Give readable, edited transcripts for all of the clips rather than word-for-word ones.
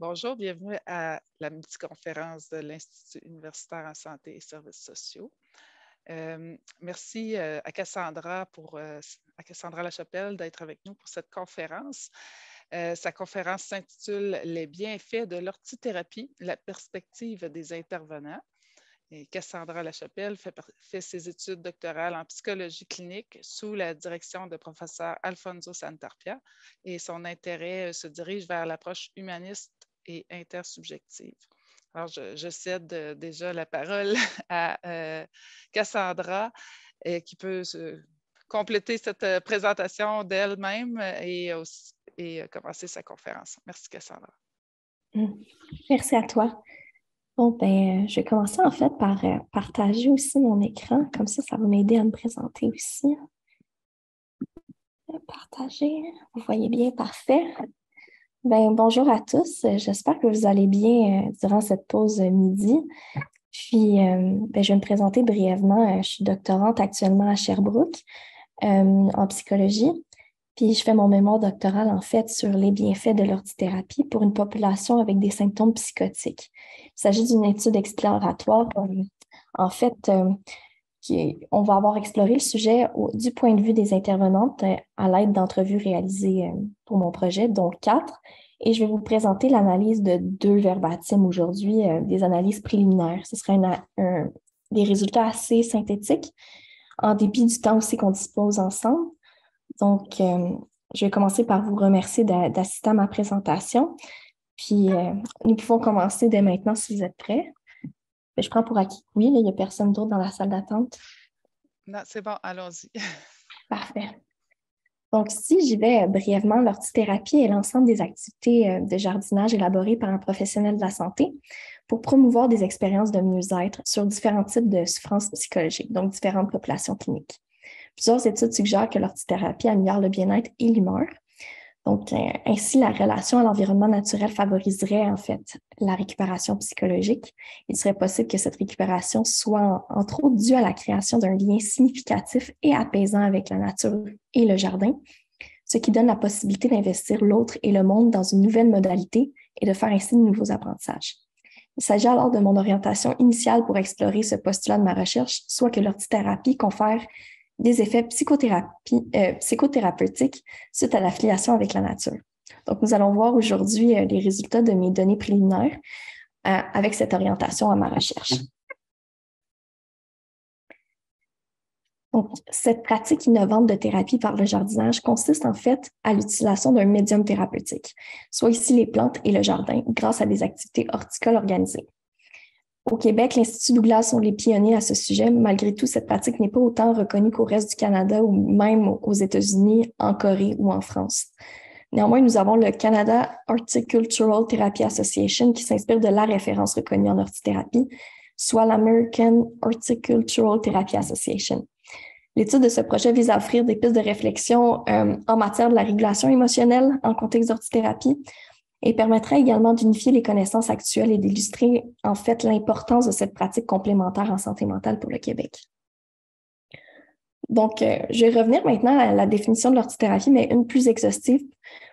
Bonjour, bienvenue à la multiconférence de l'Institut universitaire en santé et services sociaux. Merci à Cassandra Lachapelle d'être avec nous pour cette conférence. Sa conférence s'intitule « Les bienfaits de l'ortithérapie, la perspective des intervenants ». Et Cassandra Lachapelle fait ses études doctorales en psychologie clinique sous la direction de professeur Alfonso Santarpia et son intérêt se dirige vers l'approche humaniste et intersubjective. Alors, je cède déjà la parole à Cassandra qui peut compléter cette présentation d'elle-même et commencer sa conférence. Merci, Cassandra. Merci à toi. Bon, je vais commencer en fait par partager aussi mon écran. Comme ça va m'aider à me présenter aussi. Partager. Vous voyez bien, parfait. Bonjour à tous. J'espère que vous allez bien durant cette pause midi. Puis, je vais me présenter brièvement. Je suis doctorante actuellement à Sherbrooke en psychologie. Puis, je fais mon mémoire doctoral, en fait, sur les bienfaits de l'ortithérapie pour une population avec des symptômes psychotiques. Il s'agit d'une étude exploratoire, en fait, on va avoir exploré le sujet du point de vue des intervenantes à l'aide d'entrevues réalisées pour mon projet, dont 4. Et je vais vous présenter l'analyse de 2 verbatims aujourd'hui, des analyses préliminaires. Ce sera des résultats assez synthétiques, en dépit du temps aussi qu'on dispose ensemble. Donc, je vais commencer par vous remercier d'assister à ma présentation. Puis, nous pouvons commencer dès maintenant si vous êtes prêts. Je prends pour acquis. Oui, là, il n'y a personne d'autre dans la salle d'attente. Non, c'est bon, allons-y. Parfait. Donc, si j'y vais brièvement, l'ortithérapie est l'ensemble des activités de jardinage élaborées par un professionnel de la santé pour promouvoir des expériences de mieux-être sur différents types de souffrances psychologiques, donc différentes populations cliniques. Plusieurs études suggèrent que l'ortithérapie améliore le bien-être et l'humeur. Donc, ainsi, la relation à l'environnement naturel favoriserait en fait la récupération psychologique. Il serait possible que cette récupération soit entre autres due à la création d'un lien significatif et apaisant avec la nature et le jardin, ce qui donne la possibilité d'investir l'autre et le monde dans une nouvelle modalité et de faire ainsi de nouveaux apprentissages. Il s'agit alors de mon orientation initiale pour explorer ce postulat de ma recherche, soit que l'ortithérapie confère des effets psychothérapeutiques suite à l'affiliation avec la nature. Donc, nous allons voir aujourd'hui les résultats de mes données préliminaires avec cette orientation à ma recherche. Donc, cette pratique innovante de thérapie par le jardinage consiste en fait à l'utilisation d'un médium thérapeutique, soit ici les plantes et le jardin, grâce à des activités horticoles organisées. Au Québec, l'Institut Douglas sont les pionniers à ce sujet. Malgré tout, cette pratique n'est pas autant reconnue qu'au reste du Canada ou même aux États-Unis, en Corée ou en France. Néanmoins, nous avons le Canada Horticultural Therapy Association qui s'inspire de la référence reconnue en ortithérapie, soit l'American Horticultural Therapy Association. L'étude de ce projet vise à offrir des pistes de réflexion en matière de la régulation émotionnelle en contexte d'ortithérapie, et permettrait également d'unifier les connaissances actuelles et d'illustrer en fait l'importance de cette pratique complémentaire en santé mentale pour le Québec. Donc, je vais revenir maintenant à la définition de l'ortithérapie, mais une plus exhaustive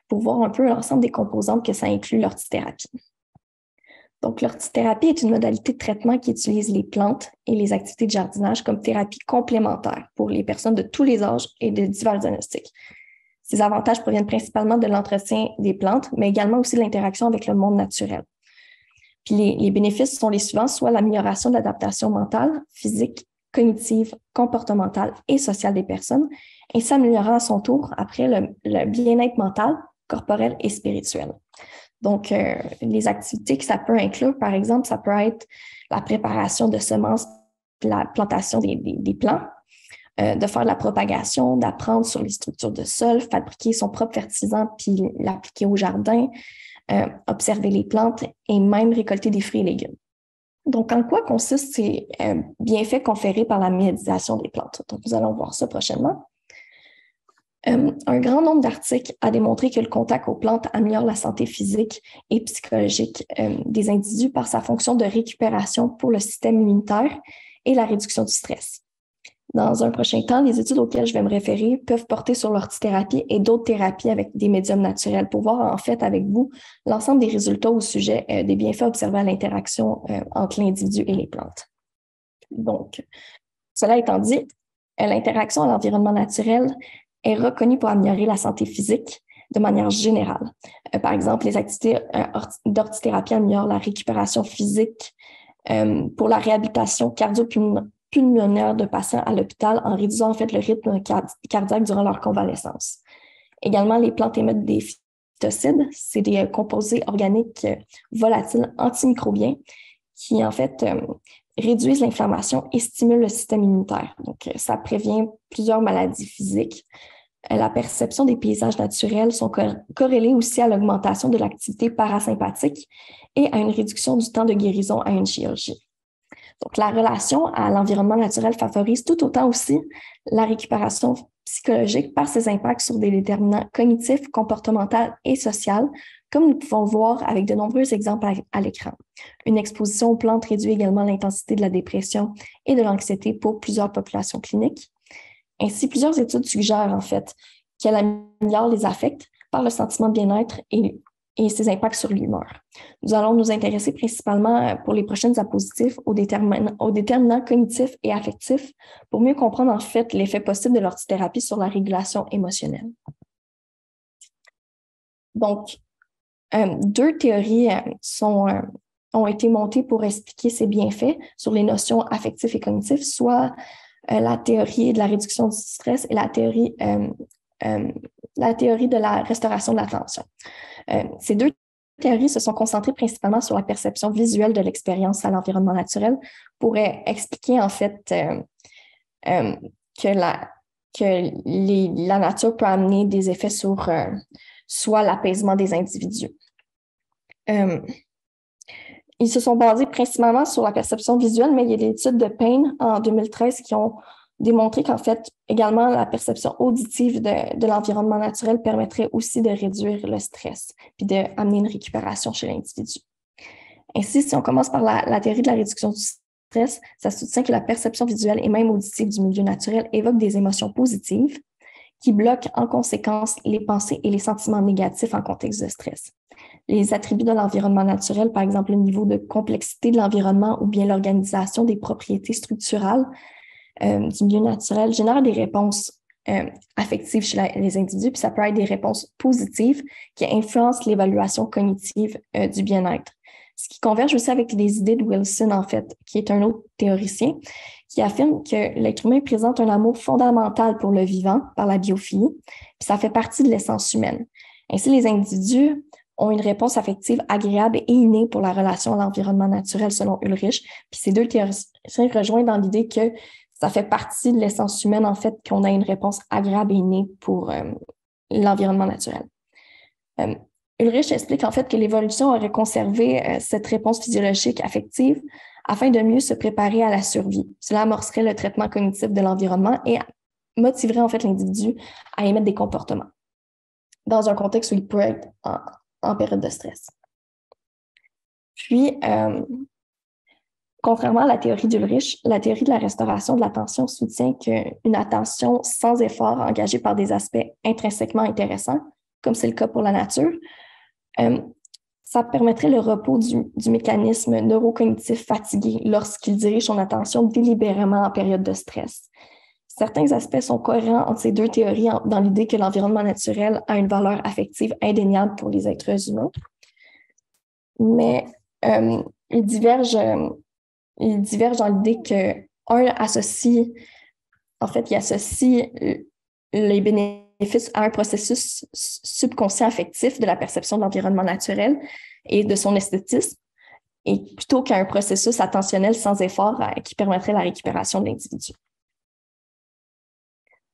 pour voir un peu l'ensemble des composantes que ça inclut l'ortithérapie. Donc, l'ortithérapie est une modalité de traitement qui utilise les plantes et les activités de jardinage comme thérapie complémentaire pour les personnes de tous les âges et de divers diagnostics. Ces avantages proviennent principalement de l'entretien des plantes, mais également aussi de l'interaction avec le monde naturel. Puis les bénéfices sont les suivants, soit l'amélioration de l'adaptation mentale, physique, cognitive, comportementale et sociale des personnes, et s'améliorant à son tour après le bien-être mental, corporel et spirituel. Donc, les activités que ça peut inclure, par exemple, ça peut être la préparation de semences, la plantation des plants, de faire de la propagation, d'apprendre sur les structures de sol, fabriquer son propre fertilisant puis l'appliquer au jardin, observer les plantes et même récolter des fruits et légumes. Donc, en quoi consistent ces bienfaits conférés par la médiation des plantes? Donc, nous allons voir ça prochainement. Un grand nombre d'articles a démontré que le contact aux plantes améliore la santé physique et psychologique des individus par sa fonction de récupération pour le système immunitaire et la réduction du stress. Dans un prochain temps, les études auxquelles je vais me référer peuvent porter sur l'ortithérapie et d'autres thérapies avec des médiums naturels pour voir en fait avec vous l'ensemble des résultats au sujet des bienfaits observés à l'interaction entre l'individu et les plantes. Donc, cela étant dit, l'interaction à l'environnement naturel est reconnue pour améliorer la santé physique de manière générale. Par exemple, les activités d'ortithérapie améliorent la récupération physique pour la réhabilitation cardio-pulmonaire de patients à l'hôpital en réduisant en fait le rythme cardiaque durant leur convalescence. Également, les plantes émettent des phytocides, c'est des composés organiques volatiles antimicrobiens qui en fait réduisent l'inflammation et stimulent le système immunitaire. Donc, ça prévient plusieurs maladies physiques. La perception des paysages naturels sont corrélés aussi à l'augmentation de l'activité parasympathique et à une réduction du temps de guérison à une chirurgie. Donc, la relation à l'environnement naturel favorise tout autant aussi la récupération psychologique par ses impacts sur des déterminants cognitifs, comportementaux et sociaux, comme nous pouvons le voir avec de nombreux exemples à l'écran. Une exposition aux plantes réduit également l'intensité de la dépression et de l'anxiété pour plusieurs populations cliniques. Ainsi, plusieurs études suggèrent en fait qu'elle améliore les affects par le sentiment de bien-être et ses impacts sur l'humeur. Nous allons nous intéresser principalement pour les prochaines diapositives aux déterminants cognitifs et affectifs pour mieux comprendre en fait l'effet possible de l'ortithérapie sur la régulation émotionnelle. Donc, deux théories ont été montées pour expliquer ces bienfaits sur les notions affectives et cognitives, soit la théorie de la réduction du stress et la théorie de la restauration de l'attention. Ces deux théories se sont concentrées principalement sur la perception visuelle de l'expérience à l'environnement naturel pour expliquer en fait que la nature peut amener des effets sur soit l'apaisement des individus. Ils se sont basés principalement sur la perception visuelle, mais il y a des études de Payne en 2013 qui ont démontré qu'en fait, également, la perception auditive de l'environnement naturel permettrait aussi de réduire le stress puis d'amener une récupération chez l'individu. Ainsi, si on commence par la théorie de la réduction du stress, ça soutient que la perception visuelle et même auditive du milieu naturel évoque des émotions positives qui bloquent en conséquence les pensées et les sentiments négatifs en contexte de stress. Les attributs de l'environnement naturel, par exemple le niveau de complexité de l'environnement ou bien l'organisation des propriétés structurales du milieu naturel, génèrent des réponses affectives chez les individus, puis ça peut être des réponses positives qui influencent l'évaluation cognitive du bien-être. Ce qui converge aussi avec les idées de Wilson, en fait, qui est un autre théoricien, qui affirme que l'être humain présente un amour fondamental pour le vivant par la biophilie, puis ça fait partie de l'essence humaine. Ainsi, les individus ont une réponse affective agréable et innée pour la relation à l'environnement naturel selon Ulrich. Puis ces deux théoriciens rejoignent dans l'idée que ça fait partie de l'essence humaine, en fait, qu'on a une réponse agréable et innée pour l'environnement naturel. Ulrich explique en fait que l'évolution aurait conservé cette réponse physiologique affective afin de mieux se préparer à la survie. Cela amorcerait le traitement cognitif de l'environnement et motiverait en fait l'individu à émettre des comportements dans un contexte où il peut être en période de stress. Puis, contrairement à la théorie d'Ulrich, la théorie de la restauration de l'attention soutient qu'une attention sans effort engagée par des aspects intrinsèquement intéressants, comme c'est le cas pour la nature, ça permettrait le repos du mécanisme neurocognitif fatigué lorsqu'il dirige son attention délibérément en période de stress. Certains aspects sont cohérents entre ces deux théories dans l'idée que l'environnement naturel a une valeur affective indéniable pour les êtres humains, mais ils divergent dans l'idée qu'un associe les bénéfices à un processus subconscient affectif de la perception de l'environnement naturel et de son esthétisme, et plutôt qu'à un processus attentionnel sans effort qui permettrait la récupération de l'individu.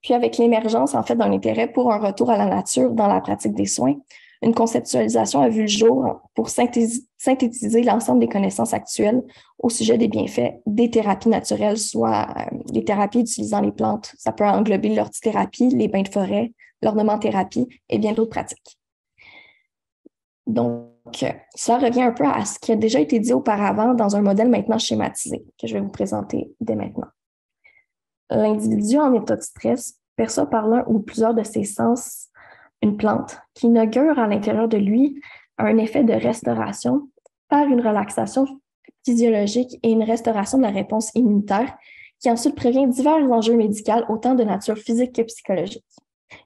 Puis avec l'émergence en fait d'un intérêt pour un retour à la nature dans la pratique des soins, une conceptualisation a vu le jour pour synthétiser l'ensemble des connaissances actuelles au sujet des bienfaits des thérapies naturelles, soit les thérapies utilisant les plantes. Ça peut englober l'ortithérapie, les bains de forêt, l'ornementhérapie et bien d'autres pratiques. Donc, ça revient un peu à ce qui a déjà été dit auparavant dans un modèle maintenant schématisé que je vais vous présenter dès maintenant. l'individu en état de stress perçoit par l'un ou plusieurs de ses sens une plante qui inaugure à l'intérieur de lui un effet de restauration par une relaxation physiologique et une restauration de la réponse immunitaire qui ensuite prévient divers enjeux médicaux, autant de nature physique que psychologique.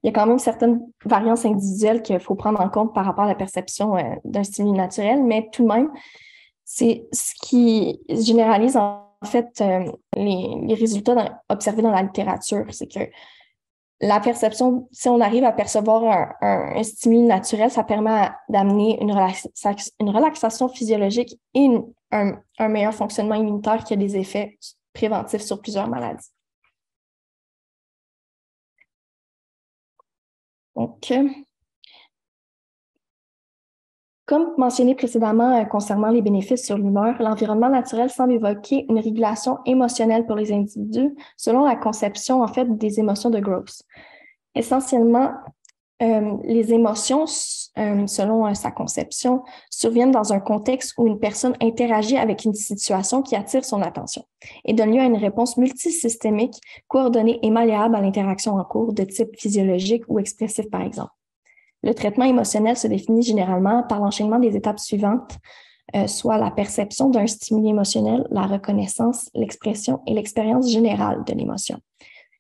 Il y a quand même certaines variances individuelles qu'il faut prendre en compte par rapport à la perception d'un stimuli naturel, mais tout de même, c'est ce qui généralise en fait les résultats observés dans la littérature. C'est que la perception, si on arrive à percevoir un stimuli naturel, ça permet d'amener une relaxation physiologique et un meilleur fonctionnement immunitaire qui a des effets préventifs sur plusieurs maladies. Donc, comme mentionné précédemment concernant les bénéfices sur l'humeur, l'environnement naturel semble évoquer une régulation émotionnelle pour les individus selon la conception en fait des émotions de Gross. Essentiellement, les émotions, selon sa conception, surviennent dans un contexte où une personne interagit avec une situation qui attire son attention et donne lieu à une réponse multisystémique, coordonnée et malléable à l'interaction en cours de type physiologique ou expressif, par exemple. Le traitement émotionnel se définit généralement par l'enchaînement des étapes suivantes, soit la perception d'un stimuli émotionnel, la reconnaissance, l'expression et l'expérience générale de l'émotion.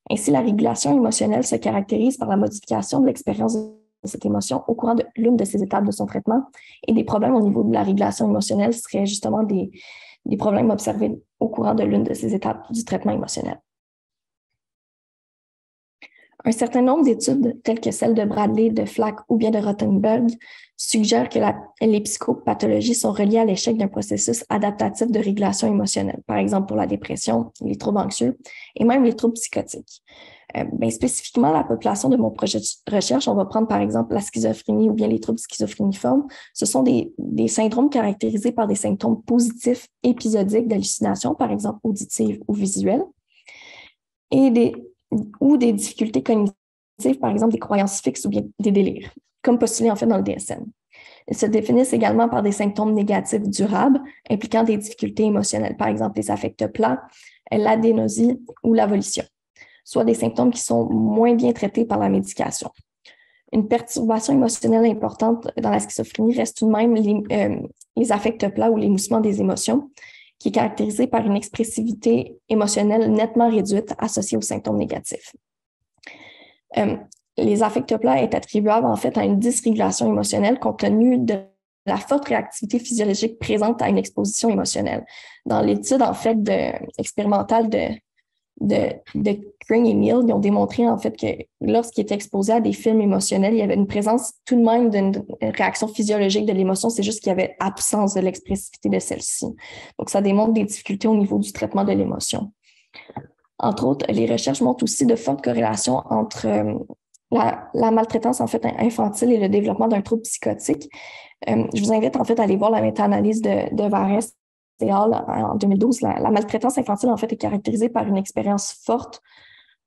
Ainsi, la régulation émotionnelle se caractérise par la modification de l'expérience de cette émotion au courant de l'une de ces étapes de son traitement, et des problèmes au niveau de la régulation émotionnelle seraient justement des problèmes observés au courant de l'une de ces étapes du traitement émotionnel. Un certain nombre d'études, telles que celles de Bradley, de Flack ou bien de Rothenberg, suggèrent que les psychopathologies sont reliées à l'échec d'un processus adaptatif de régulation émotionnelle, par exemple pour la dépression, les troubles anxieux et même les troubles psychotiques. Spécifiquement, la population de mon projet de recherche, on va prendre par exemple la schizophrénie ou bien les troubles schizophréniformes. Ce sont des syndromes caractérisés par des symptômes positifs épisodiques d'hallucination, par exemple auditives ou visuelles, et des difficultés cognitives, par exemple des croyances fixes ou bien des délires, comme postulé en fait dans le DSM. Ils se définissent également par des symptômes négatifs durables impliquant des difficultés émotionnelles, par exemple les affects plats, l'adénosie ou la volition, soit des symptômes qui sont moins bien traités par la médication. Une perturbation émotionnelle importante dans la schizophrénie reste tout de même les affects plats ou l'émoussement des émotions, qui est caractérisé par une expressivité émotionnelle nettement réduite associée aux symptômes négatifs. Les affects plats est attribuable en fait à une dysrégulation émotionnelle compte tenu de la forte réactivité physiologique présente à une exposition émotionnelle. Dans l'étude en fait expérimentale de Kring et Mill, ils ont démontré en fait que lorsqu'ils étaient exposés à des films émotionnels, il y avait une présence tout de même d'une réaction physiologique de l'émotion, c'est juste qu'il y avait absence de l'expressivité de celle-ci. Donc, ça démontre des difficultés au niveau du traitement de l'émotion. Entre autres, les recherches montrent aussi de fortes corrélations entre la maltraitance en fait infantile et le développement d'un trouble psychotique. Je vous invite en fait à aller voir la méta-analyse de Varese en 2012, la maltraitance infantile en fait est caractérisée par une expérience forte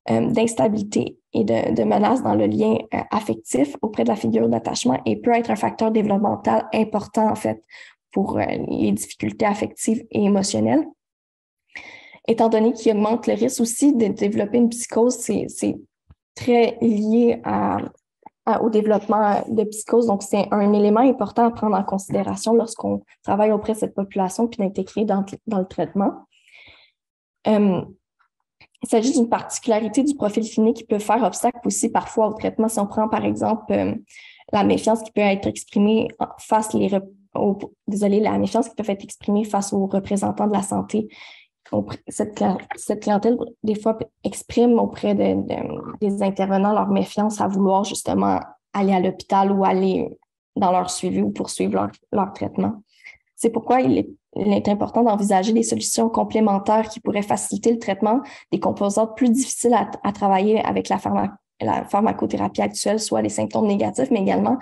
d'instabilité et de menace dans le lien affectif auprès de la figure d'attachement et peut être un facteur développemental important en fait pour les difficultés affectives et émotionnelles. Étant donné qu'il augmente le risque aussi de développer une psychose, c'est très lié au développement de psychose. Donc, c'est un élément important à prendre en considération lorsqu'on travaille auprès de cette population puis d'intégrer dans le traitement. Il s'agit d'une particularité du profil clinique qui peut faire obstacle aussi parfois au traitement. Si on prend par exemple la méfiance qui peut être exprimée face la méfiance qui peut être exprimée face aux représentants de la santé. Cette clientèle, des fois, exprime auprès des intervenants leur méfiance à vouloir justement aller à l'hôpital ou aller dans leur suivi ou poursuivre leur traitement. C'est pourquoi il est important d'envisager des solutions complémentaires qui pourraient faciliter le traitement des composantes plus difficiles à travailler avec la pharmacothérapie actuelle, soit les symptômes négatifs, mais également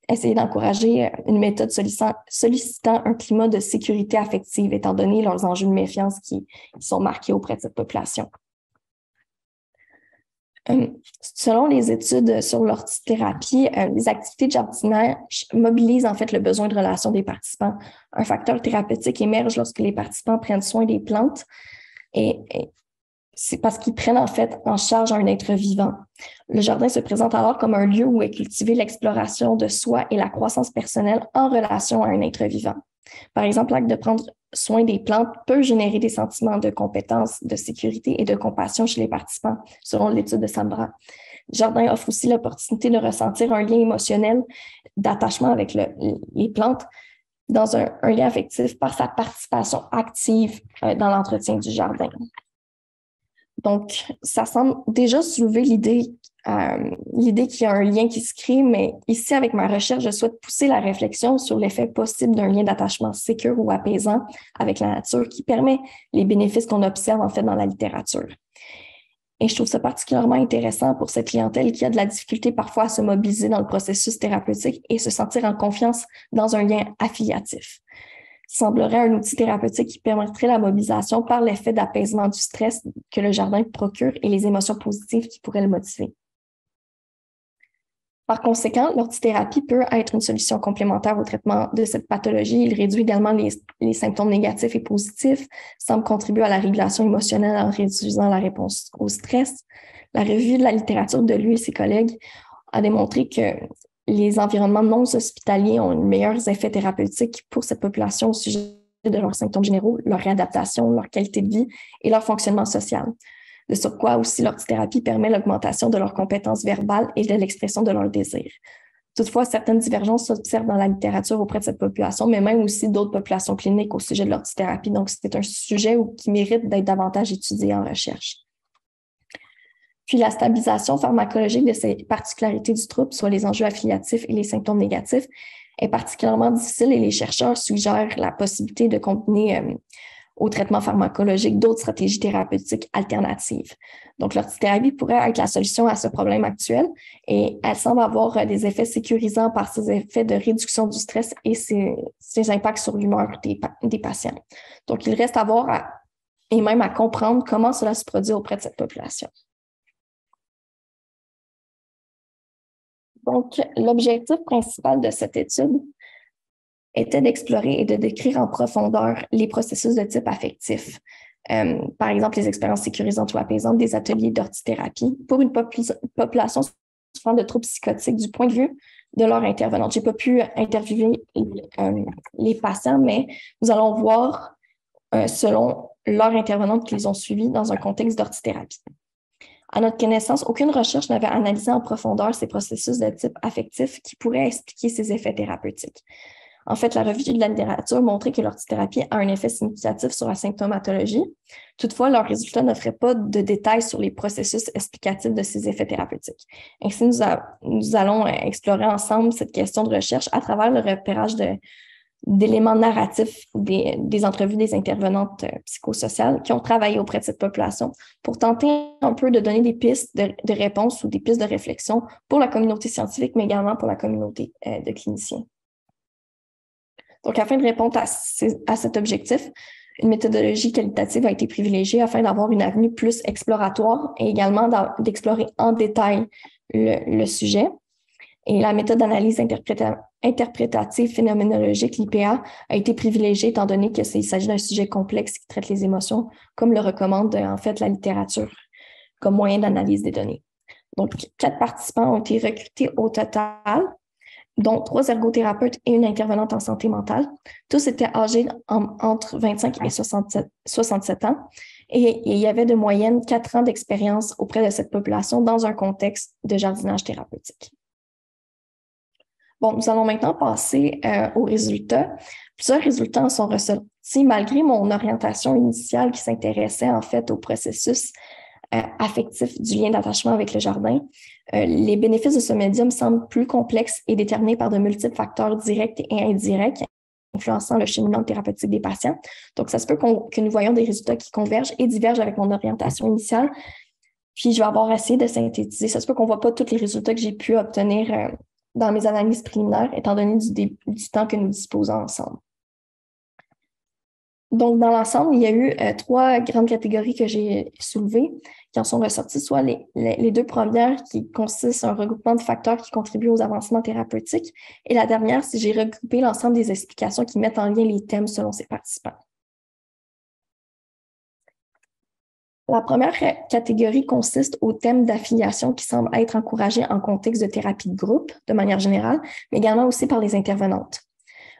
essayer d'encourager une méthode sollicitant un climat de sécurité affective, étant donné leurs enjeux de méfiance qui sont marqués auprès de cette population. Selon les études sur l'ortithérapie, les activités de jardinage mobilisent en fait le besoin de relation des participants. Un facteur thérapeutique émerge lorsque les participants prennent soin des plantes et c'est parce qu'ils prennent en fait en charge un être vivant. Le jardin se présente alors comme un lieu où est cultivée l'exploration de soi et la croissance personnelle en relation à un être vivant. Par exemple, l'acte de prendre soin des plantes peut générer des sentiments de compétence, de sécurité et de compassion chez les participants, selon l'étude de Sambra. Le jardin offre aussi l'opportunité de ressentir un lien émotionnel d'attachement avec les plantes dans un lien affectif par sa participation active dans l'entretien du jardin. Donc, ça semble déjà soulever l'idée qu'il y a un lien qui se crée, mais ici, avec ma recherche, je souhaite pousser la réflexion sur l'effet possible d'un lien d'attachement sécure ou apaisant avec la nature qui permet les bénéfices qu'on observe en fait dans la littérature. Et je trouve ça particulièrement intéressant pour cette clientèle qui a de la difficulté parfois à se mobiliser dans le processus thérapeutique et se sentir en confiance dans un lien affiliatif. Il semblerait un outil thérapeutique qui permettrait la mobilisation par l'effet d'apaisement du stress que le jardin procure et les émotions positives qui pourraient le motiver. Par conséquent, l'ortithérapie peut être une solution complémentaire au traitement de cette pathologie. Il réduit également les symptômes négatifs et positifs, semble contribuer à la régulation émotionnelle en réduisant la réponse au stress. La revue de la littérature de lui et ses collègues a démontré que les environnements non hospitaliers ont de meilleurs effets thérapeutiques pour cette population au sujet de leurs symptômes généraux, leur réadaptation, leur qualité de vie et leur fonctionnement social. De surcroît aussi, l'ortithérapie permet l'augmentation de leurs compétences verbales et de l'expression de leurs désirs. Toutefois, certaines divergences s'observent dans la littérature auprès de cette population, mais même aussi d'autres populations cliniques au sujet de l'ortithérapie. Donc, c'est un sujet qui mérite d'être davantage étudié en recherche. Puis, la stabilisation pharmacologique de ces particularités du trouble, soit les enjeux affiliatifs et les symptômes négatifs, est particulièrement difficile et les chercheurs suggèrent la possibilité de combiner au traitement pharmacologique d'autres stratégies thérapeutiques alternatives. Donc, l'ortithérapie pourrait être la solution à ce problème actuel et elle semble avoir des effets sécurisants par ses effets de réduction du stress et ses impacts sur l'humeur des patients. Donc, il reste à voir et même à comprendre comment cela se produit auprès de cette population. Donc, l'objectif principal de cette étude était d'explorer et de décrire en profondeur les processus de type affectif. Par exemple, les expériences sécurisantes ou apaisantes des ateliers d'ortithérapie pour une population souffrant de troubles psychotiques du point de vue de leur intervenante. Je n'ai pas pu interviewer les patients, mais nous allons voir selon leur intervenante qu'ils ont suivi dans un contexte d'ortithérapie. À notre connaissance, aucune recherche n'avait analysé en profondeur ces processus de type affectif qui pourraient expliquer ces effets thérapeutiques. En fait, la revue de la littérature montrait que l'ortithérapie a un effet significatif sur la symptomatologie. Toutefois, leurs résultats n'offraient pas de détails sur les processus explicatifs de ces effets thérapeutiques. Ainsi, nous allons explorer ensemble cette question de recherche à travers le repérage d'éléments narratifs des entrevues des intervenantes psychosociales qui ont travaillé auprès de cette population pour tenter un peu de donner des pistes de réponse ou des pistes de réflexion pour la communauté scientifique, mais également pour la communauté de cliniciens. Donc, afin de répondre à cet objectif, une méthodologie qualitative a été privilégiée afin d'avoir une avenue plus exploratoire et également d'explorer en détail le sujet. Et la méthode d'analyse interprétative phénoménologique, l'IPA, a été privilégiée étant donné qu'il s'agit d'un sujet complexe qui traite les émotions, comme le recommande en fait la littérature comme moyen d'analyse des données. Donc, 4 participants ont été recrutés au total, dont 3 ergothérapeutes et une intervenante en santé mentale. Tous étaient âgés entre 25 et 67 ans. Et il y avait de moyenne 4 ans d'expérience auprès de cette population dans un contexte de jardinage thérapeutique. Bon, nous allons maintenant passer aux résultats. Plusieurs résultats en sont ressortis malgré mon orientation initiale qui s'intéressait en fait au processus affectif du lien d'attachement avec le jardin. Les bénéfices de ce médium semblent plus complexes et déterminés par de multiples facteurs directs et indirects influençant le cheminement thérapeutique des patients. Donc, ça se peut que nous voyons des résultats qui convergent et divergent avec mon orientation initiale. Puis, je vais avoir essayé de synthétiser. Ça se peut qu'on ne voit pas tous les résultats que j'ai pu obtenir dans mes analyses préliminaires, étant donné du temps que nous disposons ensemble. Donc, dans l'ensemble, il y a eu 3 grandes catégories que j'ai soulevées qui en sont ressorties, soit les 2 premières qui consistent en un regroupement de facteurs qui contribuent aux avancements thérapeutiques, et la dernière, si j'ai regroupé l'ensemble des explications qui mettent en lien les thèmes selon ces participants. La première catégorie consiste au thème d'affiliation qui semble être encouragé en contexte de thérapie de groupe, de manière générale, mais également aussi par les intervenantes.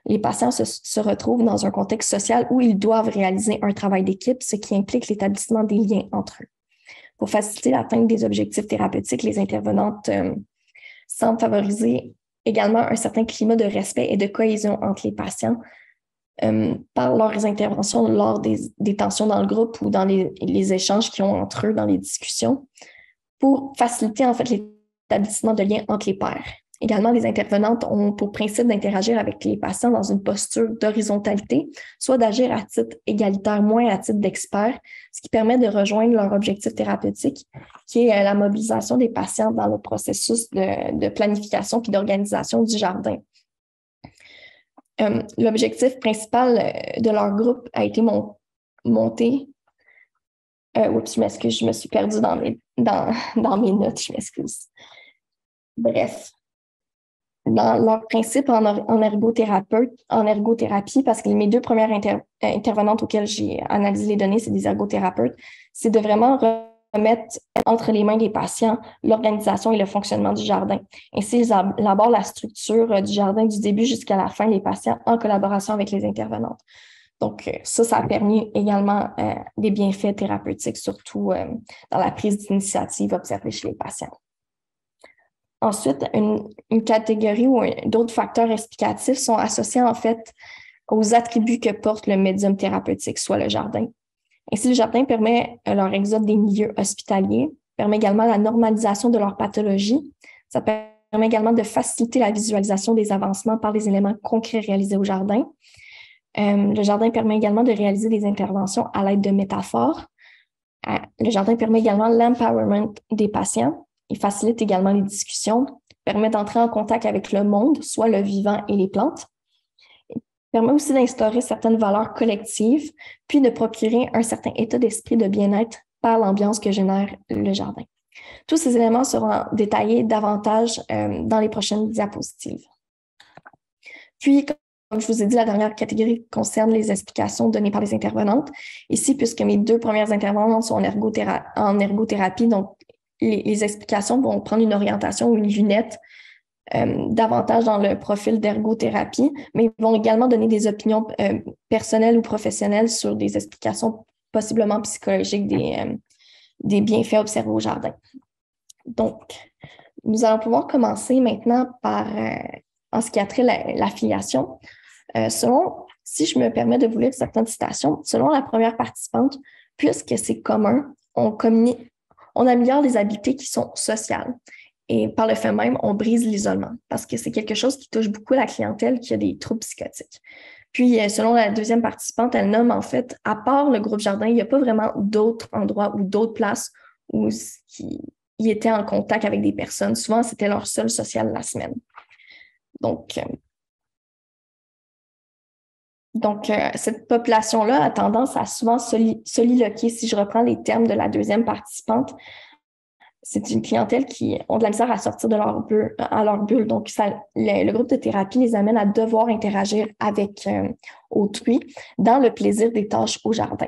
Les patients se retrouvent dans un contexte social où ils doivent réaliser un travail d'équipe, ce qui implique l'établissement des liens entre eux. Pour faciliter l'atteinte des objectifs thérapeutiques, les intervenantes semblent favoriser également un certain climat de respect et de cohésion entre les patients par leurs interventions lors des tensions dans le groupe ou dans les échanges qu'ils ont entre eux dans les discussions pour faciliter en fait l'établissement de liens entre les pairs. Également, les intervenantes ont pour principe d'interagir avec les patients dans une posture d'horizontalité, soit d'agir à titre égalitaire, moins à titre d'expert, ce qui permet de rejoindre leur objectif thérapeutique, qui est la mobilisation des patients dans le processus de planification puis d'organisation du jardin. L'objectif principal de leur groupe a été monté. Oups, je m'excuse, je me suis perdue dans mes notes, je m'excuse. Bref, dans leur principe en ergothérapie, parce que mes deux premières intervenantes auxquelles j'ai analysé les données, c'est des ergothérapeutes, c'est de vraiment remettre entre les mains des patients l'organisation et le fonctionnement du jardin. Ainsi, ils élaborent la structure du jardin du début jusqu'à la fin, les patients, en collaboration avec les intervenantes. Donc, ça a permis également des bienfaits thérapeutiques, surtout dans la prise d'initiative observée chez les patients. Ensuite, une catégorie ou d'autres facteurs explicatifs sont associés en fait aux attributs que porte le médium thérapeutique, soit le jardin. Ainsi, le jardin permet leur exode des milieux hospitaliers, permet également la normalisation de leur pathologie. Ça permet également de faciliter la visualisation des avancements par les éléments concrets réalisés au jardin. Le jardin permet également de réaliser des interventions à l'aide de métaphores. Le jardin permet également l'empowerment des patients. Il facilite également les discussions, permet d'entrer en contact avec le monde, soit le vivant et les plantes. Permet aussi d'instaurer certaines valeurs collectives, puis de procurer un certain état d'esprit de bien-être par l'ambiance que génère le jardin. Tous ces éléments seront détaillés davantage dans les prochaines diapositives. Puis, comme je vous ai dit, la dernière catégorie concerne les explications données par les intervenantes. Ici, puisque mes deux premières intervenantes sont en ergothérapie, donc les explications vont prendre une orientation ou une lunette davantage dans le profil d'ergothérapie, mais ils vont également donner des opinions personnelles ou professionnelles sur des explications possiblement psychologiques des bienfaits observés au jardin. Donc, nous allons pouvoir commencer maintenant par, en ce qui a trait l'affiliation. Si je me permets de vous lire certaines citations, selon la première participante, puisque c'est commun, on améliore les habiletés qui sont sociales. Et par le fait même, on brise l'isolement parce que c'est quelque chose qui touche beaucoup la clientèle qui a des troubles psychotiques. Puis, selon la deuxième participante, elle nomme en fait, à part le groupe jardin, il n'y a pas vraiment d'autres endroits ou d'autres places où ils étaient en contact avec des personnes. Souvent, c'était leur seul social la semaine. Donc, cette population-là a tendance à souvent soliloquer. Si je reprends les termes de la deuxième participante, c'est une clientèle qui ont de la misère à sortir de leur bulle. Donc, le groupe de thérapie les amène à devoir interagir avec autrui dans le plaisir des tâches au jardin.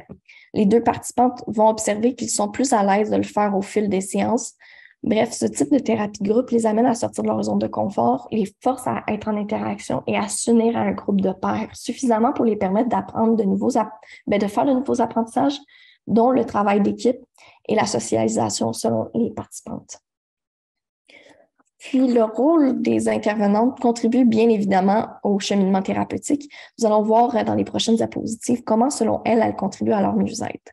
Les deux participantes vont observer qu'ils sont plus à l'aise de le faire au fil des séances. Bref, ce type de thérapie de groupe les amène à sortir de leur zone de confort, les force à être en interaction et à s'unir à un groupe de pairs suffisamment pour les permettre d'apprendre de faire de nouveaux apprentissages, dont le travail d'équipe et la socialisation selon les participantes. Puis, le rôle des intervenantes contribue bien évidemment au cheminement thérapeutique. Nous allons voir dans les prochaines diapositives comment, selon elles contribuent à leur mieux-être.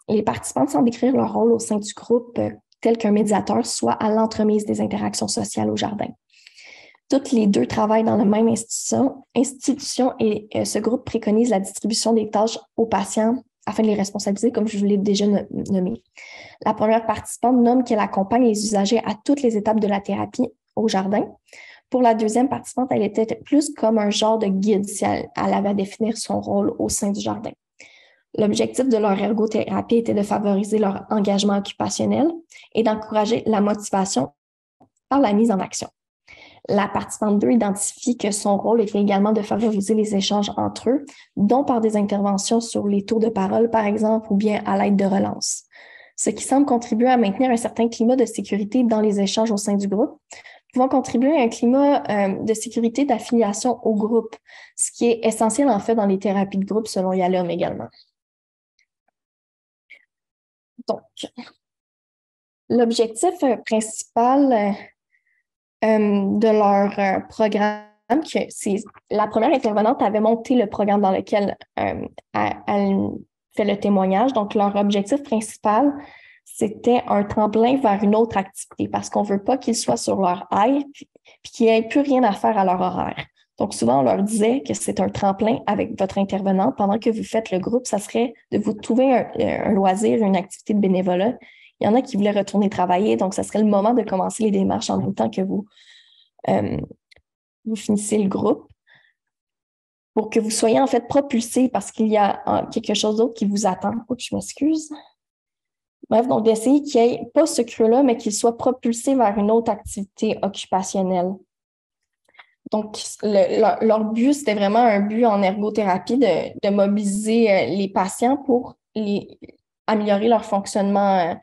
Les participantes semblent décrire leur rôle au sein du groupe tel qu'un médiateur, soit à l'entremise des interactions sociales au jardin. Toutes les deux travaillent dans la même institution et ce groupe préconise la distribution des tâches aux patients afin de les responsabiliser, comme je vous l'ai déjà nommé. La première participante nomme qu'elle accompagne les usagers à toutes les étapes de la thérapie au jardin. Pour la deuxième participante, elle était plus comme un genre de guide si elle avait à définir son rôle au sein du jardin. L'objectif de leur ergothérapie était de favoriser leur engagement occupationnel et d'encourager la motivation par la mise en action. La participante 2 identifie que son rôle était également de favoriser les échanges entre eux, dont par des interventions sur les tours de parole, par exemple, ou bien à l'aide de relance, ce qui semble contribuer à maintenir un certain climat de sécurité dans les échanges au sein du groupe, pouvant contribuer à un climat de sécurité d'affiliation au groupe, ce qui est essentiel en fait dans les thérapies de groupe selon Yalom également. Donc, l'objectif principal de leur programme, que c'est la première intervenante avait monté le programme dans lequel elle fait le témoignage. Donc, leur objectif principal, c'était un tremplin vers une autre activité parce qu'on ne veut pas qu'ils soient sur leur aire puis qu'ils n'aient plus rien à faire à leur horaire. Donc, souvent, on leur disait que c'est un tremplin avec votre intervenante. Pendant que vous faites le groupe, ça serait de vous trouver un loisir, une activité de bénévolat. Il y en a qui voulaient retourner travailler, donc ça serait le moment de commencer les démarches en même temps que vous finissez le groupe pour que vous soyez en fait propulsés parce qu'il y a quelque chose d'autre qui vous attend. Oups, je m'excuse. Bref, donc d'essayer qu'il n'y ait pas ce creux-là, mais qu'il soit propulsé vers une autre activité occupationnelle. Donc, leur but, c'était vraiment un but en ergothérapie de mobiliser les patients pour améliorer leur fonctionnement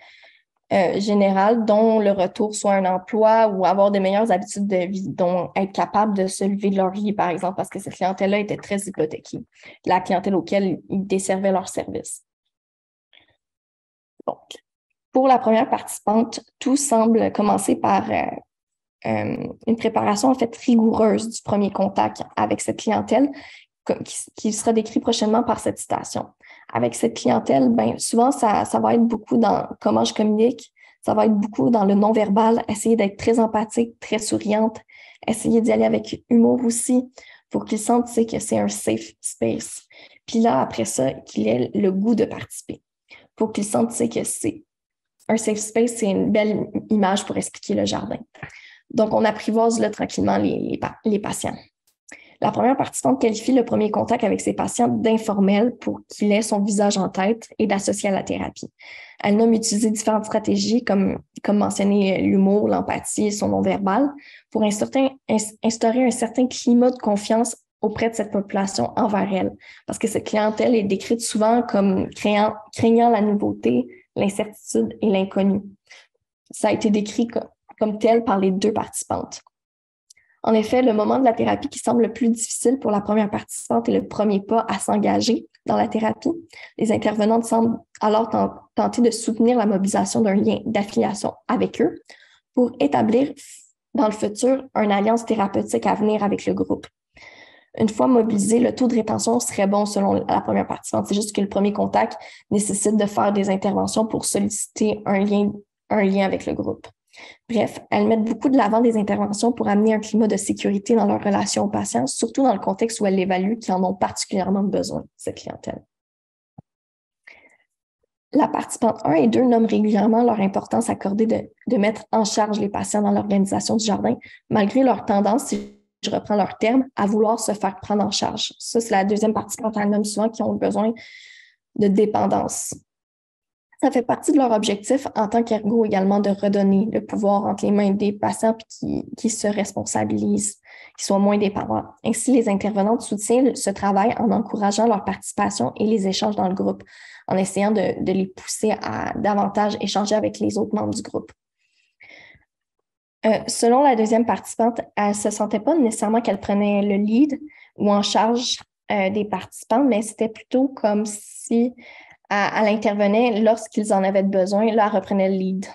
général, dont le retour soit un emploi ou avoir de meilleures habitudes de vie, dont être capable de se lever de leur lit, par exemple, parce que cette clientèle-là était très hypothéquée, la clientèle auquel ils desservaient leurs services. Donc, pour la première participante, tout semble commencer par une préparation en fait rigoureuse du premier contact avec cette clientèle qui sera décrit prochainement par cette citation. Avec cette clientèle, ben, souvent, ça va être beaucoup dans comment je communique, ça va être beaucoup dans le non-verbal, essayer d'être très empathique, très souriante, essayer d'y aller avec humour aussi pour qu'ils sentent que c'est un safe space. Puis là, après ça, qu'il ait le goût de participer. Pour qu'ils sentent que c'est un safe space, c'est une belle image pour expliquer le jardin. Donc, on apprivoise là tranquillement les patients. La première participante qualifie le premier contact avec ses patients d'informel pour qu'il ait son visage en tête et d'associer à la thérapie. Elle nomme utiliser différentes stratégies comme mentionner l'humour, l'empathie et son non-verbal pour instaurer un certain climat de confiance auprès de cette population envers elle. Parce que cette clientèle est décrite souvent comme craignant la nouveauté, l'incertitude et l'inconnu. Ça a été décrit comme tel par les deux participantes. En effet, le moment de la thérapie qui semble le plus difficile pour la première participante est le premier pas à s'engager dans la thérapie. Les intervenantes semblent alors tenter de soutenir la mobilisation d'un lien d'affiliation avec eux pour établir dans le futur une alliance thérapeutique à venir avec le groupe. Une fois mobilisé, le taux de rétention serait bon selon la première participante. C'est juste que le premier contact nécessite de faire des interventions pour solliciter un lien avec le groupe. Bref, elles mettent beaucoup de l'avant des interventions pour amener un climat de sécurité dans leur relation aux patients, surtout dans le contexte où elles évaluent qu'ils en ont particulièrement besoin, cette clientèle. La participante 1 et 2 nomment régulièrement leur importance accordée de mettre en charge les patients dans l'organisation du jardin, malgré leur tendance, si je reprends leur terme, à vouloir se faire prendre en charge. Ça, c'est la deuxième participante, elles nomment souvent qui ont besoin de dépendance. Ça fait partie de leur objectif en tant qu'ergo également de redonner le pouvoir entre les mains des patients puis qui se responsabilisent, qui soient moins dépendants. Ainsi, les intervenantes soutiennent ce travail en encourageant leur participation et les échanges dans le groupe, en essayant de les pousser à davantage échanger avec les autres membres du groupe. Selon la deuxième participante, elle ne se sentait pas nécessairement qu'elle prenait le lead ou en charge des participants, mais c'était plutôt comme si elle intervenait lorsqu'ils en avaient besoin, là, elle reprenait le lead.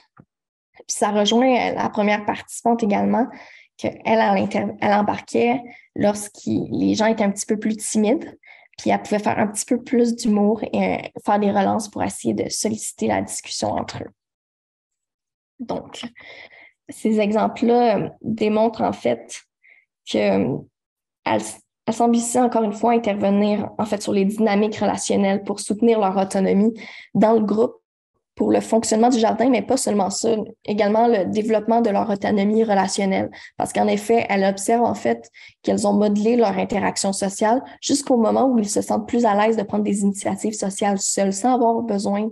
Puis ça rejoint la première participante également, qu'elle elle embarquait lorsque les gens étaient un petit peu plus timides, puis elle pouvait faire un petit peu plus d'humour et faire des relances pour essayer de solliciter la discussion entre eux. Donc, ces exemples-là démontrent en fait qu'elle semble ici, encore une fois, intervenir en fait sur les dynamiques relationnelles pour soutenir leur autonomie dans le groupe pour le fonctionnement du jardin, mais pas seulement ça, également le développement de leur autonomie relationnelle. Parce qu'en effet, elle observe en fait qu'elles ont modelé leur interaction sociale jusqu'au moment où ils se sentent plus à l'aise de prendre des initiatives sociales seuls, sans avoir besoin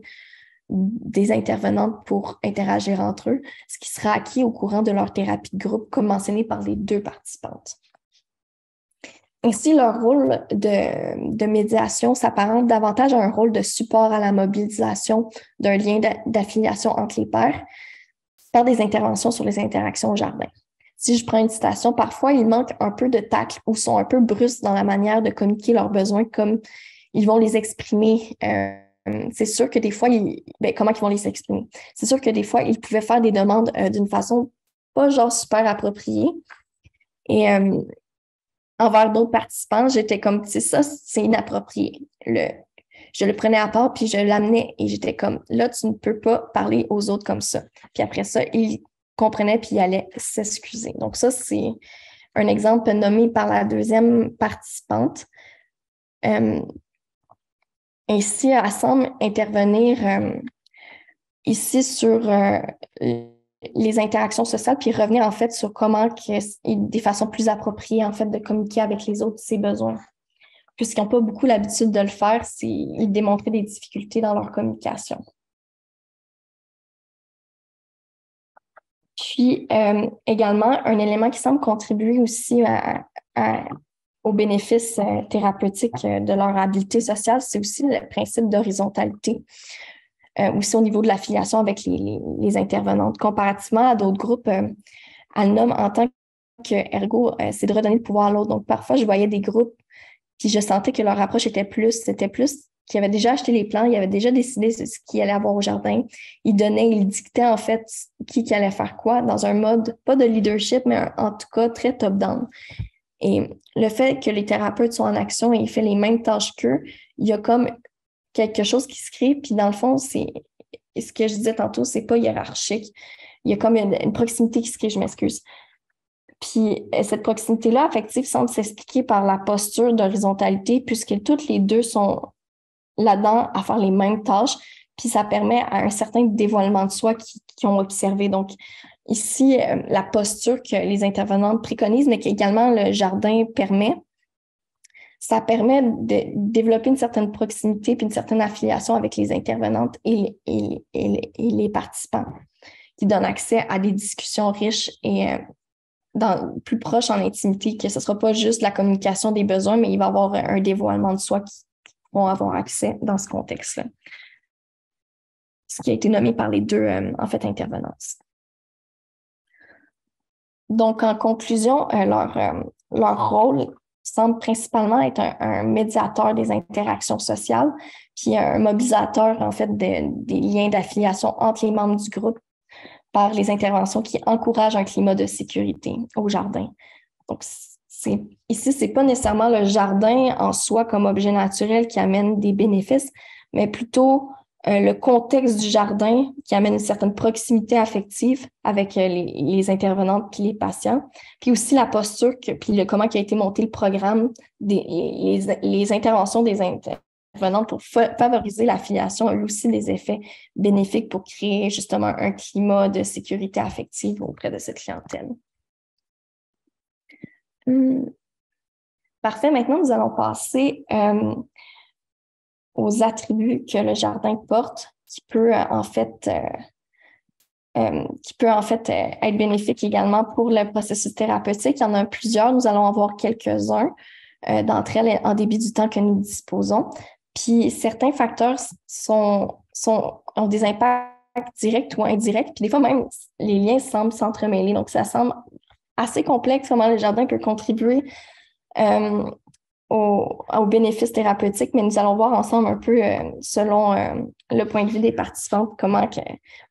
des intervenantes pour interagir entre eux, ce qui sera acquis au courant de leur thérapie de groupe, comme mentionné par les 2 participantes. Ainsi, leur rôle de médiation s'apparente davantage à un rôle de support à la mobilisation d'un lien d'affiliation entre les pairs par des interventions sur les interactions au jardin. Si je prends une citation, parfois, ils manquent un peu de tact ou sont un peu brusques dans la manière de communiquer leurs besoins, comme ils vont les exprimer. C'est sûr que des fois, comment ils vont les exprimer? C'est sûr que des fois, ils pouvaient faire des demandes d'une façon pas genre super appropriée. Et envers d'autres participants, j'étais comme, c'est ça, c'est inapproprié. Je le prenais à part, puis je l'amenais et j'étais comme, là, tu ne peux pas parler aux autres comme ça. Puis après ça, ils comprenaient puis ils allaient s'excuser. Donc ça, c'est un exemple nommé par la 2e participante. Ainsi, elle semble intervenir ici sur les interactions sociales, puis revenir en fait sur comment des façons plus appropriées en fait de communiquer avec les autres ses besoins. Puisqu'ils n'ont pas beaucoup l'habitude de le faire, ils démontraient des difficultés dans leur communication. Puis également, un élément qui semble contribuer aussi aux bénéfices thérapeutiques de leur habileté sociale, c'est aussi le principe d'horizontalité. Aussi au niveau de l'affiliation avec les intervenantes. Comparativement à d'autres groupes, elle nomme en tant qu'ergo, c'est de redonner le pouvoir à l'autre. Donc, parfois, je voyais des groupes, puis je sentais que leur approche c'était plus qu'ils avaient déjà acheté les plans, ils avaient déjà décidé ce qu'il allait avoir au jardin. Ils donnaient, ils dictaient en fait qui allait faire quoi dans un mode, pas de leadership, mais en tout cas très top-down. Et le fait que les thérapeutes sont en action et ils font les mêmes tâches qu'eux, il y a comme quelque chose qui se crée, puis dans le fond, c'est ce que je disais tantôt, c'est pas hiérarchique. Il y a comme une proximité qui se crée, je m'excuse. Puis cette proximité-là affective semble s'expliquer par la posture d'horizontalité, puisque toutes les 2 sont là-dedans à faire les mêmes tâches, puis ça permet à un certain dévoilement de soi qui ont observé. Donc, ici, la posture que les intervenantes préconisent, mais qu'également le jardin permet, ça permet de développer une certaine proximité puis une certaine affiliation avec les intervenantes et les participants, qui donne accès à des discussions riches et plus proches en intimité, que ce ne sera pas juste la communication des besoins, mais il va y avoir un dévoilement de soi qui vont avoir accès dans ce contexte-là. Ce qui a été nommé par les 2, intervenantes. Donc, en conclusion, leur rôle semble principalement être un médiateur des interactions sociales, puis un mobilisateur, en fait, des liens d'affiliation entre les membres du groupe par les interventions qui encouragent un climat de sécurité au jardin. Donc, ici, ce n'est pas nécessairement le jardin en soi comme objet naturel qui amène des bénéfices, mais plutôt le contexte du jardin qui amène une certaine proximité affective avec les intervenantes puis les patients, puis aussi la posture, puis comment qui a été monté le programme, les interventions des intervenantes pour favoriser l'affiliation ont aussi des effets bénéfiques pour créer justement un climat de sécurité affective auprès de cette clientèle. Parfait. Maintenant, nous allons passer aux attributs que le jardin porte, qui peut en fait être bénéfique également pour le processus thérapeutique. Il y en a plusieurs. Nous allons en voir quelques-uns d'entre elles en début du temps que nous disposons. Puis certains facteurs ont des impacts directs ou indirects. Puis des fois même, les liens semblent s'entremêler. Donc, ça semble assez complexe comment le jardin peut contribuer aux bénéfices thérapeutiques, mais nous allons voir ensemble un peu, selon le point de vue des participants, comment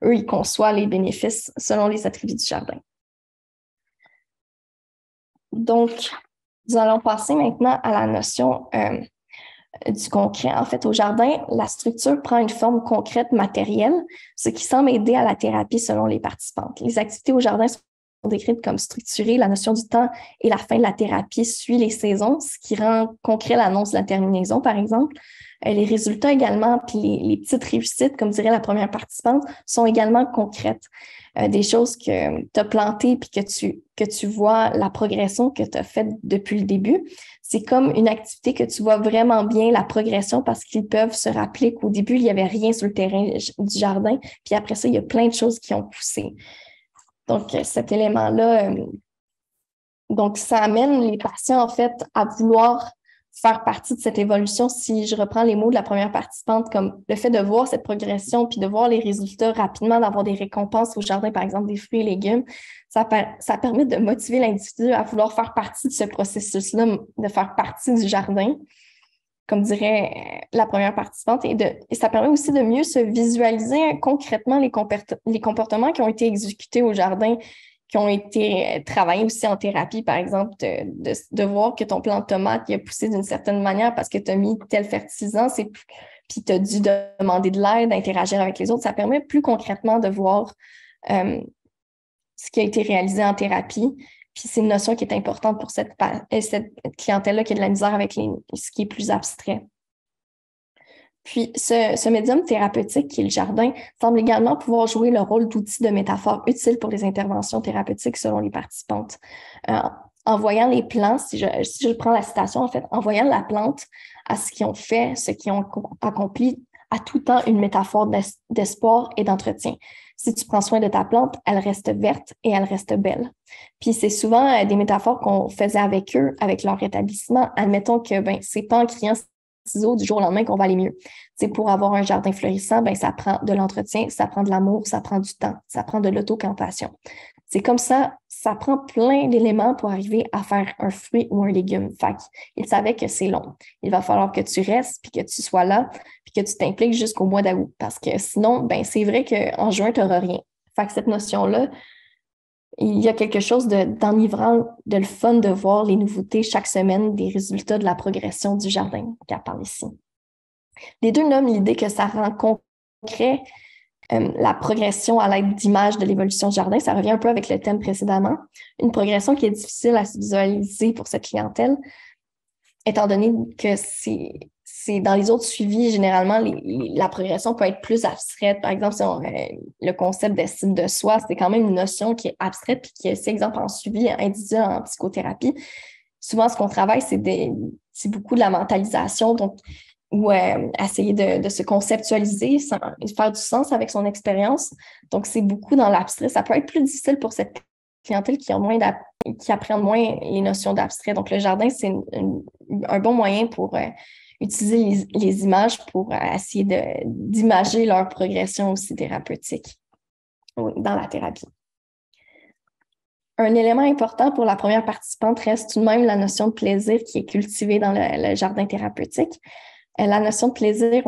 eux ils conçoivent les bénéfices selon les attributs du jardin. Donc, nous allons passer maintenant à la notion du concret. En fait, au jardin, la structure prend une forme concrète, matérielle, ce qui semble aider à la thérapie selon les participantes. Les activités au jardin sont décrites comme structurées. La notion du temps et la fin de la thérapie suit les saisons, ce qui rend concret l'annonce de la terminaison, par exemple. Les résultats également, puis les petites réussites, comme dirait la première participante, sont également concrètes. Des choses que tu as plantées puis que tu vois la progression que tu as faite depuis le début. C'est comme une activité que tu vois vraiment bien la progression parce qu'ils peuvent se rappeler qu'au début, il n'y avait rien sur le terrain du jardin. Puis après ça, il y a plein de choses qui ont poussé. Donc, cet élément-là, donc ça amène les patients, en fait, à vouloir faire partie de cette évolution. Si je reprends les mots de la première participante, comme le fait de voir cette progression puis de voir les résultats rapidement, d'avoir des récompenses au jardin, par exemple des fruits et légumes, ça permet de motiver l'individu à vouloir faire partie de ce processus-là, de faire partie du jardin, comme dirait la première participante. Et ça permet aussi de mieux se visualiser concrètement les comportements qui ont été exécutés au jardin, qui ont été travaillés aussi en thérapie, par exemple, de voir que ton plant de tomate il a poussé d'une certaine manière parce que tu as mis tel fertilisant, puis tu as dû demander de l'aide, d'interagir avec les autres. Ça permet plus concrètement de voir ce qui a été réalisé en thérapie. Puis c'est une notion qui est importante pour cette clientèle-là qui a de la misère avec ce qui est plus abstrait. Puis, ce médium thérapeutique qui est le jardin semble également pouvoir jouer le rôle d'outil de métaphore utile pour les interventions thérapeutiques selon les participantes. En voyant les plants, si je prends la citation, en fait, en voyant la plante à ce qu'ils ont fait, ce qu'ils ont accompli, à tout temps une métaphore d'espoir et d'entretien. Si tu prends soin de ta plante, elle reste verte et elle reste belle. Puis c'est souvent des métaphores qu'on faisait avec eux, avec leur établissement. Admettons que c'est pas en criant ciseaux du jour au lendemain qu'on va aller mieux. C'est pour avoir un jardin florissant, ça prend de l'entretien, ça prend de l'amour, ça prend du temps, ça prend de l'autocompassion. C'est comme ça prend plein d'éléments pour arriver à faire un fruit ou un légume. Fait qu'il savait que c'est long. Il va falloir que tu restes, puis que tu sois là, puis que tu t'impliques jusqu'au mois d'août. Parce que sinon, c'est vrai qu'en juin, tu n'auras rien. Fait que cette notion-là, il y a quelque chose d'enivrant, de le fun de voir les nouveautés chaque semaine des résultats de la progression du jardin qu'elle parle ici. Les deux nomment l'idée que ça rend concret la progression à l'aide d'images de l'évolution du jardin. Ça revient un peu avec le thème précédemment. Une progression qui est difficile à se visualiser pour cette clientèle, étant donné que c'est dans les autres suivis, généralement, la progression peut être plus abstraite. Par exemple, le concept d'estime de soi, c'est quand même une notion qui est abstraite puis qui est, par exemple, en suivi individuel en psychothérapie. Souvent, ce qu'on travaille, c'est beaucoup de la mentalisation, donc ou essayer de se conceptualiser, faire du sens avec son expérience. Donc, c'est beaucoup dans l'abstrait. Ça peut être plus difficile pour cette clientèle qui apprend moins les notions d'abstrait. Donc, le jardin, c'est un bon moyen pour utiliser les images pour essayer d'imager leur progression aussi thérapeutique dans la thérapie. Un élément important pour la première participante reste tout de même la notion de plaisir qui est cultivée dans le jardin thérapeutique. La notion de plaisir,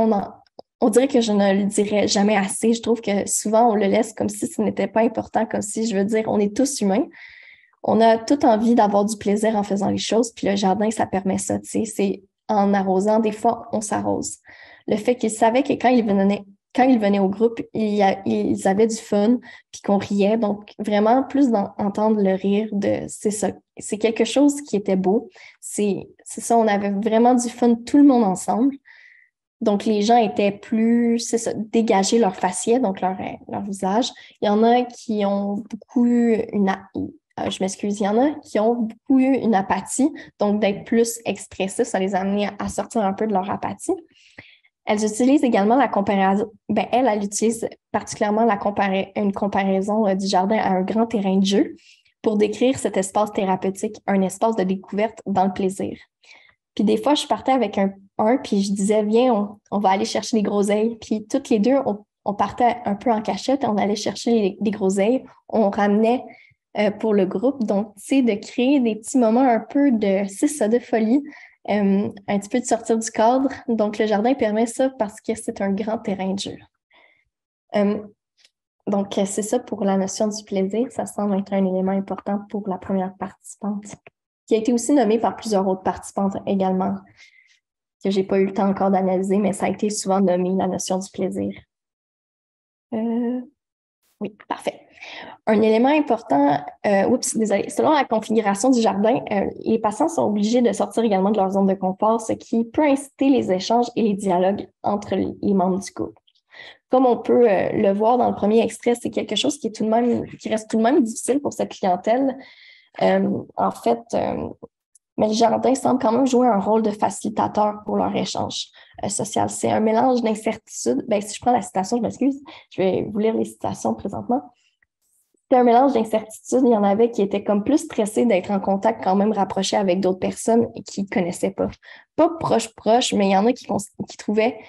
on dirait que je ne le dirais jamais assez. Je trouve que souvent, on le laisse comme si ce n'était pas important, comme si, je veux dire, on est tous humains. On a toute envie d'avoir du plaisir en faisant les choses, puis le jardin, ça permet ça, tu sais. C'est en arrosant, des fois, on s'arrose. Le fait qu'ils savaient que quand ils venaient au groupe, ils avaient du fun, puis qu'on riait. Donc, vraiment, plus d'entendre le rire, c'est ça. C'est quelque chose qui était beau. C'est ça, on avait vraiment du fun, tout le monde ensemble. Donc, les gens étaient plus, c'est ça, dégager leur faciès, donc leur visage. Il y en a qui ont beaucoup eu je m'excuse, il y en a qui ont beaucoup eu une apathie, donc d'être plus expressifs, ça les a amenés à sortir un peu de leur apathie. Elles utilisent également la comparaison. Elle utilise particulièrement une comparaison du jardin à un grand terrain de jeu pour décrire cet espace thérapeutique, un espace de découverte dans le plaisir. Puis des fois, je partais avec puis je disais, viens, on va aller chercher les groseilles. Puis toutes les deux, on partait un peu en cachette, on allait chercher les groseilles, on ramenait pour le groupe. Donc, tu sais, de créer des petits moments un peu de folie, un petit peu de sortir du cadre. Donc, le jardin permet ça parce que c'est un grand terrain de jeu. Donc, c'est ça pour la notion du plaisir. Ça semble être un élément important pour la première participante, qui a été aussi nommée par plusieurs autres participantes également, que je n'ai pas eu le temps encore d'analyser, mais ça a été souvent nommé, la notion du plaisir. Oui, parfait. Un élément important, selon la configuration du jardin, les patients sont obligés de sortir également de leur zone de confort, ce qui peut inciter les échanges et les dialogues entre les membres du couple. Comme on peut le voir dans le premier extrait, c'est quelque chose qui reste tout de même difficile pour cette clientèle. En fait, mais le jardin semble quand même jouer un rôle de facilitateur pour leur échange social. C'est un mélange d'incertitude. Si je prends la citation, je m'excuse, je vais vous lire les citations présentement. C'est un mélange d'incertitude. Il y en avait qui étaient comme plus stressés d'être en contact quand même rapproché avec d'autres personnes qui ne connaissaient pas. Pas proches, mais il y en a qui trouvaient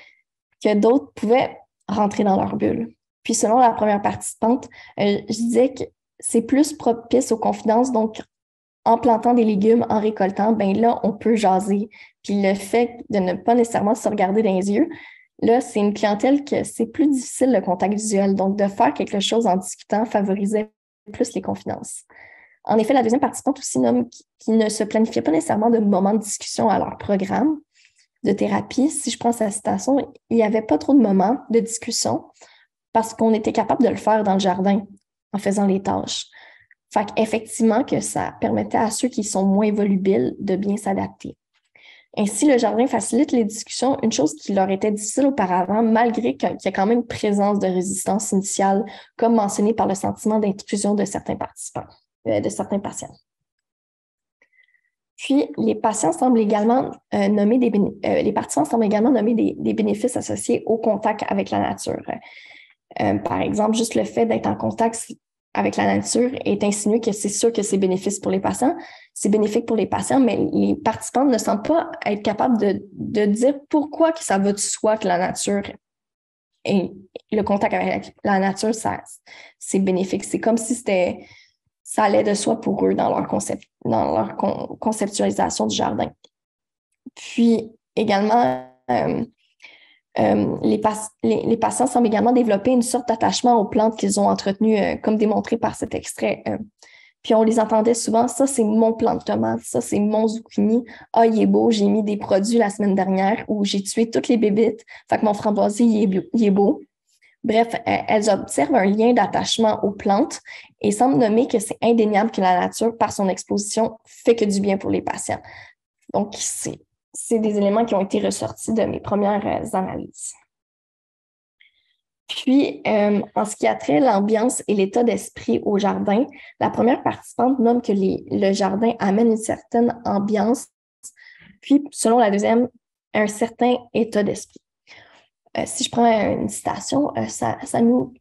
que d'autres pouvaient rentrer dans leur bulle. Puis selon la première participante, je disais que c'est plus propice aux confidences, donc en plantant des légumes, en récoltant, là, on peut jaser. Puis le fait de ne pas nécessairement se regarder dans les yeux, là, c'est une clientèle que c'est plus difficile le contact visuel. Donc, de faire quelque chose en discutant favorisait plus les confidences. En effet, la deuxième participante aussi nomme qui ne se planifiait pas nécessairement de moments de discussion à leur programme de thérapie. Si je prends sa citation, il n'y avait pas trop de moments de discussion parce qu'on était capable de le faire dans le jardin en faisant les tâches. Fait qu'effectivement, que ça permettait à ceux qui sont moins volubiles de bien s'adapter. Ainsi, le jardin facilite les discussions, une chose qui leur était difficile auparavant, malgré qu'il y a quand même présence de résistance initiale, comme mentionné par le sentiment d'intrusion de certains participants, de certains patients. Puis, les participants semblent également nommer des bénéfices associés au contact avec la nature. Par exemple, juste le fait d'être en contact avec la nature est insinué que c'est sûr que c'est bénéfique pour les patients. C'est bénéfique pour les patients, mais les participants ne semblent pas être capables de dire pourquoi que ça va de soi que la nature et le contact avec la nature, c'est bénéfique. C'est comme si ça allait de soi pour eux dans leur conceptualisation du jardin. Puis également, les patients semblent également développer une sorte d'attachement aux plantes qu'ils ont entretenues, comme démontré par cet extrait. Puis on les entendait souvent, ça c'est mon plant de tomate, ça c'est mon zucchini, ah il est beau, j'ai mis des produits la semaine dernière où j'ai tué toutes les bébites, fait que mon framboisier il est beau. Bref, elles observent un lien d'attachement aux plantes et semblent nommer que c'est indéniable que la nature, par son exposition, fait que du bien pour les patients. Donc, c'est des éléments qui ont été ressortis de mes premières analyses. Puis, en ce qui a trait l'ambiance et l'état d'esprit au jardin, la première participante nomme que le jardin amène une certaine ambiance, puis, selon la deuxième, un certain état d'esprit. Si je prends une citation, ça nous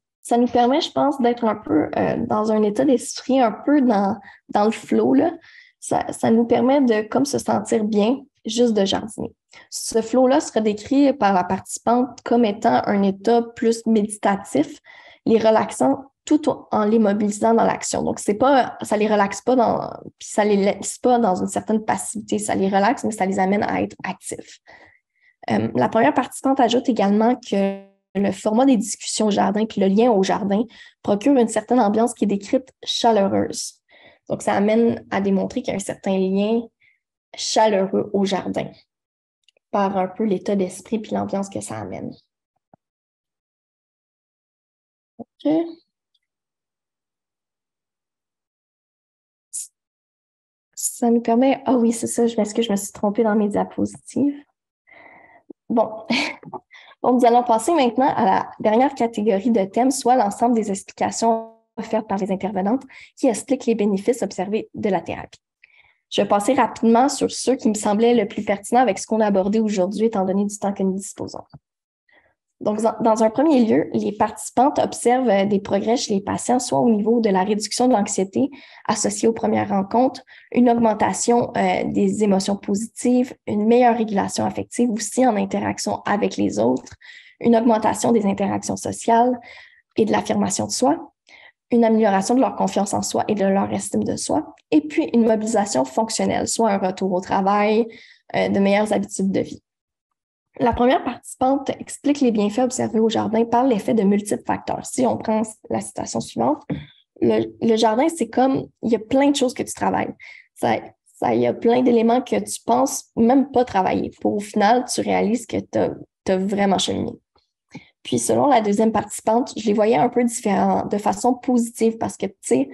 permet, je pense, d'être un peu dans un état d'esprit, un peu dans le flow, là. Ça nous permet de comme se sentir bien, juste de jardiner. Ce flow-là sera décrit par la participante comme étant un état plus méditatif, les relaxant tout en les mobilisant dans l'action. Donc, ça les relaxe pas puis ça les laisse pas dans une certaine passivité. Ça les relaxe, mais ça les amène à être actifs. La première participante ajoute également que le format des discussions au jardin puis le lien au jardin procure une certaine ambiance qui est décrite chaleureuse. Donc, ça amène à démontrer qu'il y a un certain lien chaleureux au jardin par un peu l'état d'esprit puis l'ambiance que ça amène. OK. Ça nous permet... Ah oui, c'est ça, je m'excuse, je me suis trompée dans mes diapositives. Bon, donc nous allons passer maintenant à la dernière catégorie de thèmes, soit l'ensemble des explications offertes par les intervenantes qui expliquent les bénéfices observés de la thérapie. Je vais passer rapidement sur ceux qui me semblaient le plus pertinents avec ce qu'on a abordé aujourd'hui, étant donné du temps que nous disposons. Donc, dans un premier lieu, les participantes observent des progrès chez les patients, soit au niveau de la réduction de l'anxiété associée aux premières rencontres, une augmentation des émotions positives, une meilleure régulation affective aussi en interaction avec les autres, une augmentation des interactions sociales et de l'affirmation de soi, une amélioration de leur confiance en soi et de leur estime de soi, et puis une mobilisation fonctionnelle, soit un retour au travail, de meilleures habitudes de vie. La première participante explique les bienfaits observés au jardin par l'effet de multiples facteurs. Si on prend la citation suivante, le jardin, c'est comme, il y a plein de choses que tu travailles. Il y a plein d'éléments que tu penses même pas travailler. Pour au final, tu réalises que tu as vraiment cheminé. Puis selon la deuxième participante, je les voyais un peu différemment, de façon positive, parce que, tu sais,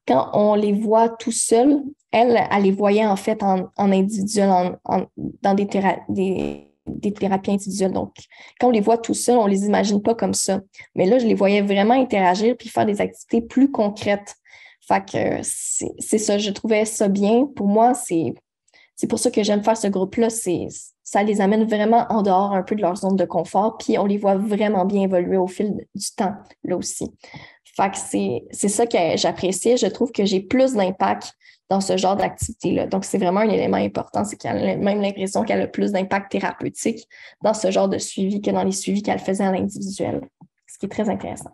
quand on les voit tout seuls, elle les voyait en fait en individuel, dans des thérapies individuelles. Donc, quand on les voit tout seuls, on les imagine pas comme ça. Mais là, je les voyais vraiment interagir puis faire des activités plus concrètes. Fait que c'est ça, je trouvais ça bien. Pour moi, c'est pour ça que j'aime faire ce groupe-là. Ça les amène vraiment en dehors un peu de leur zone de confort, puis on les voit vraiment bien évoluer au fil du temps, là aussi. Fait que c'est ça que j'appréciais. Je trouve que j'ai plus d'impact dans ce genre d'activité-là. Donc, c'est vraiment un élément important, c'est qu'elle a même l'impression qu'elle a plus d'impact thérapeutique dans ce genre de suivi que dans les suivis qu'elle faisait à l'individuel, ce qui est très intéressant.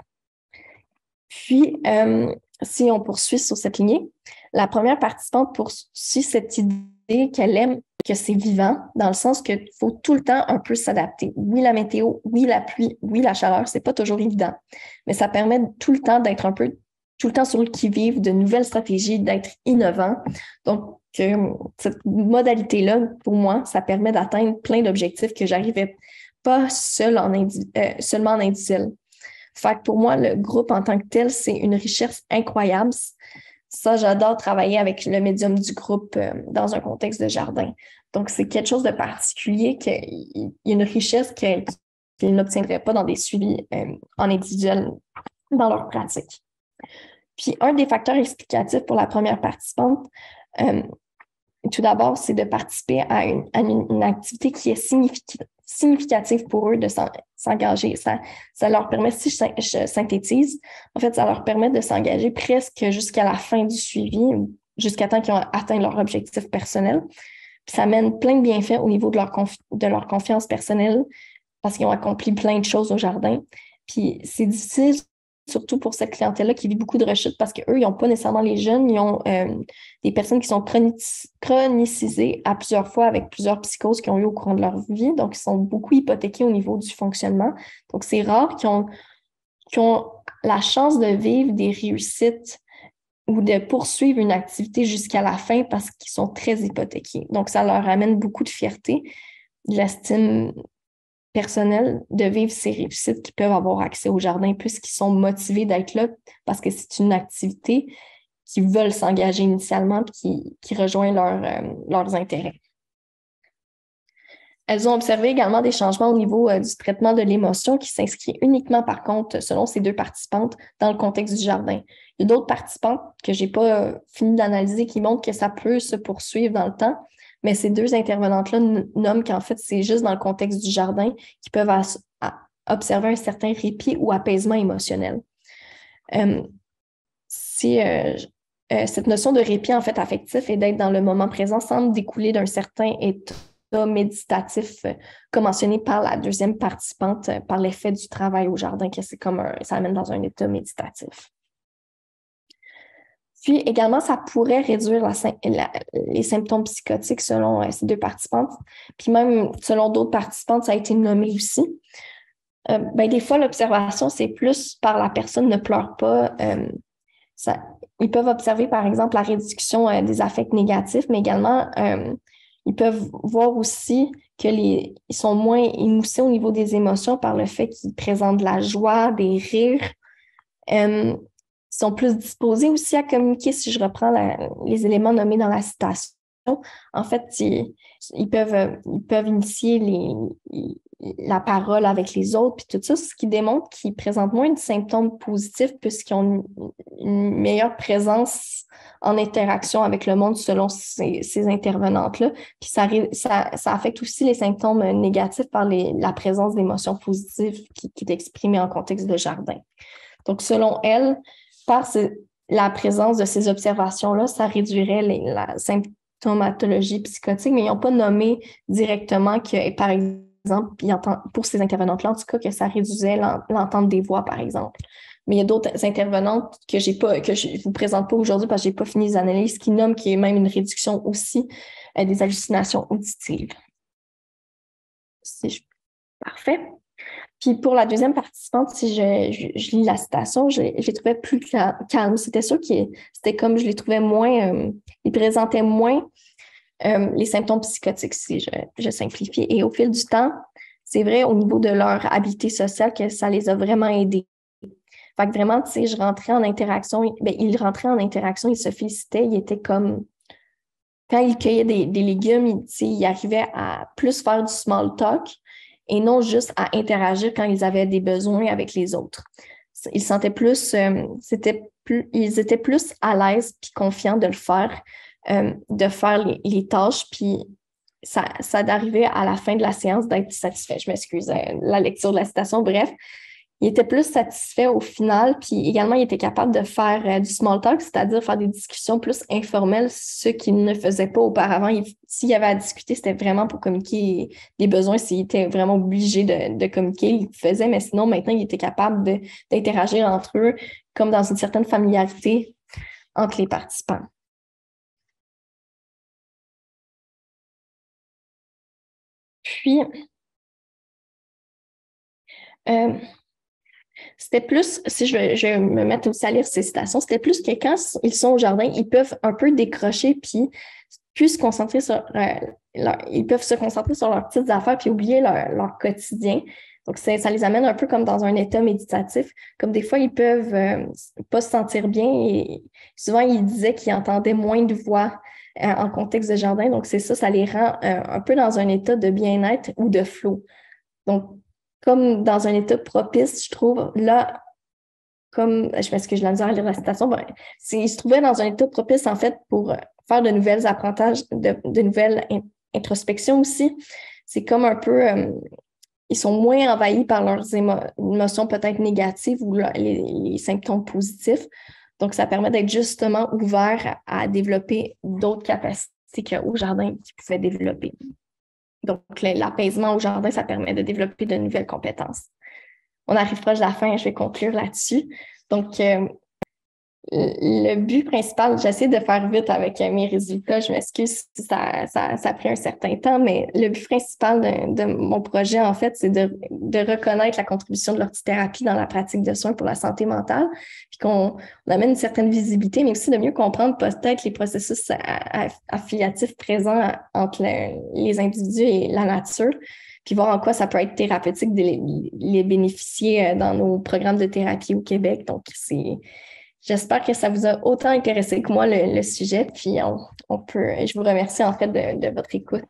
Puis, si on poursuit sur cette lignée, la première participante poursuit cette idée qu'elle aime que c'est vivant, dans le sens qu'il faut tout le temps un peu s'adapter. Oui, la météo, oui, la pluie, oui, la chaleur, c'est pas toujours évident, mais ça permet tout le temps d'être un peu, tout le temps sur le qui-vive, de nouvelles stratégies, d'être innovant. Donc, cette modalité-là, pour moi, ça permet d'atteindre plein d'objectifs que j'arrivais pas seulement en individuel. Fait que pour moi, le groupe en tant que tel, c'est une richesse incroyable. Ça, j'adore travailler avec le médium du groupe dans un contexte de jardin. Donc, c'est quelque chose de particulier, qu'il y a une richesse qu'ils n'obtiendraient pas dans des suivis en individuel dans leur pratique. Puis, un des facteurs explicatifs pour la première participante, tout d'abord, c'est de participer à une activité qui est significative pour eux de s'engager. Ça leur permet, si je synthétise, en fait, ça leur permet de s'engager presque jusqu'à la fin du suivi, jusqu'à temps qu'ils ont atteint leur objectif personnel. Puis ça amène plein de bienfaits au niveau de leur confiance personnelle parce qu'ils ont accompli plein de choses au jardin. Puis c'est difficile, surtout pour cette clientèle-là qui vit beaucoup de rechutes parce qu'eux, ils n'ont pas nécessairement les jeunes, ils ont des personnes qui sont chronicisées à plusieurs fois avec plusieurs psychoses qu'ils ont eues au courant de leur vie. Donc, ils sont beaucoup hypothéqués au niveau du fonctionnement. Donc, c'est rare qu'ils ont la chance de vivre des réussites ou de poursuivre une activité jusqu'à la fin parce qu'ils sont très hypothéqués. Donc, ça leur amène beaucoup de fierté, de l'estime personnelle de vivre ces réussites qui peuvent avoir accès au jardin puisqu'ils sont motivés d'être là parce que c'est une activité qui veulent s'engager initialement et qui rejoint leurs intérêts. Elles ont observé également des changements au niveau du traitement de l'émotion qui s'inscrit uniquement, par contre, selon ces deux participantes, dans le contexte du jardin. Il y a d'autres participantes que je n'ai pas fini d'analyser qui montrent que ça peut se poursuivre dans le temps, mais ces deux intervenantes-là nomment qu'en fait, c'est juste dans le contexte du jardin qu'ils peuvent observer un certain répit ou apaisement émotionnel. Cette notion de répit en fait affectif et d'être dans le moment présent semble découler d'un certain état méditatif comme mentionné par la deuxième participante par l'effet du travail au jardin, que c'est comme ça amène dans un état méditatif. Puis également, ça pourrait réduire les symptômes psychotiques selon ces deux participantes. Puis même selon d'autres participantes, ça a été nommé aussi. Des fois, l'observation, c'est plus par la personne ne pleure pas. Ils peuvent observer, par exemple, la réduction des affects négatifs, mais également, ils peuvent voir aussi qu'ils sont moins émoussés au niveau des émotions par le fait qu'ils présentent de la joie, des rires. Ils sont plus disposés aussi à communiquer, si je reprends les éléments nommés dans la citation. En fait, ils peuvent initier la parole avec les autres, puis tout ça, ce qui démontre qu'ils présentent moins de symptômes positifs puisqu'ils ont une meilleure présence en interaction avec le monde selon ces intervenantes-là. Puis ça affecte aussi les symptômes négatifs par la présence d'émotions positives qui est exprimée en contexte de jardin. Donc, selon elle, par la présence de ces observations-là, ça réduirait la symptomatologie psychotique, mais ils n'ont pas nommé directement que, par exemple, pour ces intervenantes-là, en tout cas, que ça réduisait l'entente des voix, par exemple. Mais il y a d'autres intervenantes que je ne vous présente pas aujourd'hui parce que je n'ai pas fini les analyses qui nomment qu'il y a même une réduction aussi des hallucinations auditives. Parfait. Puis pour la deuxième participante, si je lis la citation, je les trouvais plus calmes. C'était sûr que c'était comme je les trouvais moins, ils présentaient moins les symptômes psychotiques, si je simplifie. Et au fil du temps, c'est vrai au niveau de leur habileté sociale que ça les a vraiment aidés. Fait que vraiment, tu sais, je rentrais en interaction, il rentrait en interaction, il se félicitait, il était comme, quand il cueillait des légumes, il arrivait à plus faire du small talk et non juste à interagir quand ils avaient des besoins avec les autres. Ils sentaient plus, ils étaient plus à l'aise puis confiants de le faire, de faire les tâches, puis ça d'arriver à la fin de la séance d'être satisfait. Je m'excuse, la lecture de la citation, bref. Il était plus satisfait au final, puis également, il était capable de faire du small talk, c'est-à-dire faire des discussions plus informelles, ce qu'il ne faisait pas auparavant. S'il y avait à discuter, c'était vraiment pour communiquer des besoins. S'il était vraiment obligé de communiquer, il le faisait, mais sinon, maintenant, il était capable d'interagir entre eux, comme dans une certaine familiarité entre les participants. Puis, c'était plus, si je vais me mettre aussi à lire ces citations, c'était plus que quand ils sont au jardin, ils peuvent un peu décrocher puis se concentrer sur ils peuvent se concentrer sur leurs petites affaires puis oublier leur quotidien. Donc, ça les amène un peu comme dans un état méditatif. Comme des fois, ils peuvent pas se sentir bien et souvent, ils disaient qu'ils entendaient moins de voix en contexte de jardin. Donc, c'est ça, ça les rend un peu dans un état de bien-être ou de flow. Donc, comme dans un état propice, je trouve, là, comme, je m'excuse, je la misère à lire la citation, ils se trouvaient dans un état propice, en fait, pour faire de nouvelles apprentissages, de nouvelles introspections aussi. C'est comme un peu, ils sont moins envahis par leurs émotions peut-être négatives ou les symptômes positifs. Donc, ça permet d'être justement ouvert à développer d'autres capacités qu'au jardin qu'ils pouvaient développer. Donc, l'apaisement au jardin, ça permet de développer de nouvelles compétences. On arrive proche de la fin, je vais conclure là-dessus. Donc, le but principal, j'essaie de faire vite avec mes résultats, je m'excuse si ça a pris un certain temps, mais le but principal de mon projet, en fait, c'est de reconnaître la contribution de l'ortithérapie dans la pratique de soins pour la santé mentale, puis qu'on amène une certaine visibilité, mais aussi de mieux comprendre peut-être les processus affiliatifs présents entre les individus et la nature, puis voir en quoi ça peut être thérapeutique de les bénéficier dans nos programmes de thérapie au Québec. Donc, j'espère que ça vous a autant intéressé que moi le sujet, puis je vous remercie en fait de votre écoute.